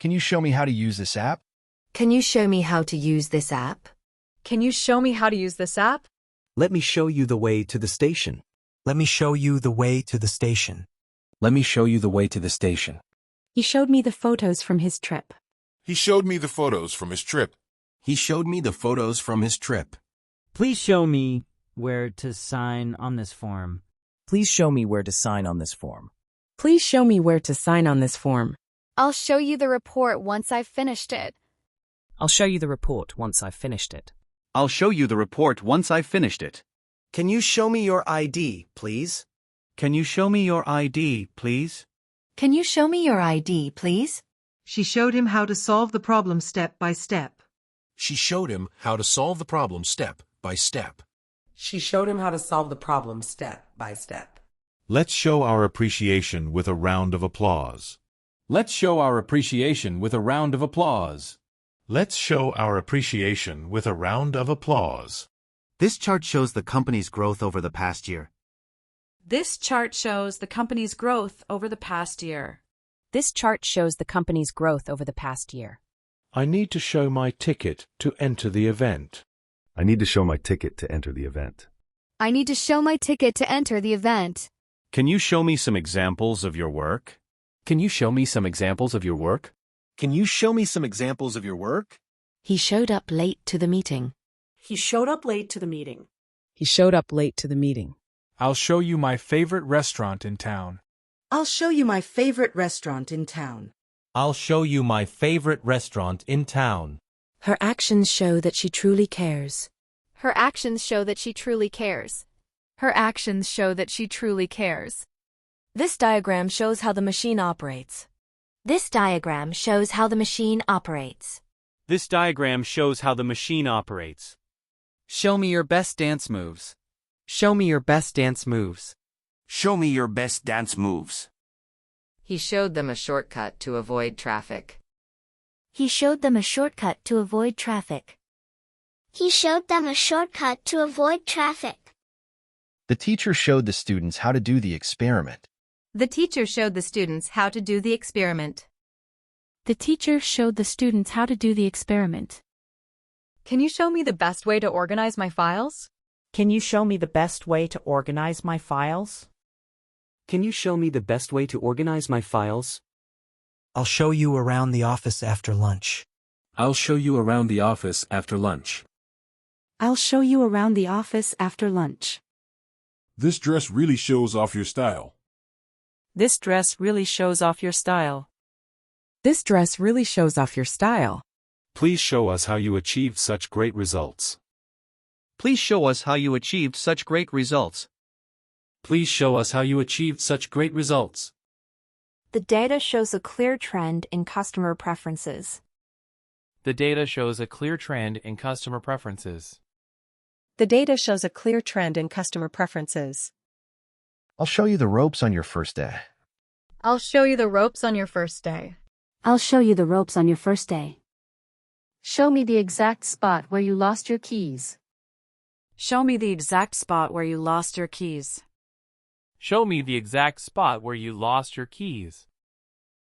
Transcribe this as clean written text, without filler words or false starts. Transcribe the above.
Can you show me how to use this app? Can you show me how to use this app? Can you show me how to use this app? Let me show you the way to the station. Let me show you the way to the station. Let me show you the way to the station. He showed me the photos from his trip. He showed me the photos from his trip. He showed me the photos from his trip. Please show me where to sign on this form. Please show me where to sign on this form. Please show me where to sign on this form. I'll show you the report once I've finished it. I'll show you the report once I've finished it. I'll show you the report once I've finished it. Can you show me your ID, please? Can you show me your ID, please? Can you show me your ID, please? She showed him how to solve the problem step by step. She showed him how to solve the problem step by step. She showed him how to solve the problem step by step. Let's show our appreciation with a round of applause. Let's show our appreciation with a round of applause. Let's show our appreciation with a round of applause. This chart shows the company's growth over the past year. This chart shows the company's growth over the past year. This chart shows the company's growth over the past year. I need to show my ticket to enter the event. I need to show my ticket to enter the event. I need to show my ticket to enter the event. Can you show me some examples of your work? Can you show me some examples of your work? Can you show me some examples of your work? He showed up late to the meeting. He showed up late to the meeting. He showed up late to the meeting. I'll show you my favorite restaurant in town. I'll show you my favorite restaurant in town. I'll show you my favorite restaurant in town. Her actions show that she truly cares. Her actions show that she truly cares. Her actions show that she truly cares. This diagram shows how the machine operates. This diagram shows how the machine operates. This diagram shows how the machine operates. Show me your best dance moves. Show me your best dance moves. Show me your best dance moves. He showed them a shortcut to avoid traffic. He showed them a shortcut to avoid traffic. He showed them a shortcut to avoid traffic. The teacher showed the students how to do the experiment. The teacher showed the students how to do the experiment. The teacher showed the students how to do the experiment. Can you show me the best way to organize my files? Can you show me the best way to organize my files? Can you show me the best way to organize my files? I'll show you around the office after lunch. I'll show you around the office after lunch. I'll show you around the office after lunch. This dress really shows off your style. This dress really shows off your style. This dress really shows off your style. Please show us how you achieved such great results. Please show us how you achieved such great results. Please show us how you achieved such great results. The data shows a clear trend in customer preferences. The data shows a clear trend in customer preferences. The data shows a clear trend in customer preferences. I'll show you the ropes on your first day. I'll show you the ropes on your first day. I'll show you the ropes on your first day. Show me the exact spot where you lost your keys. Show me the exact spot where you lost your keys. Show me the exact spot where you lost your keys.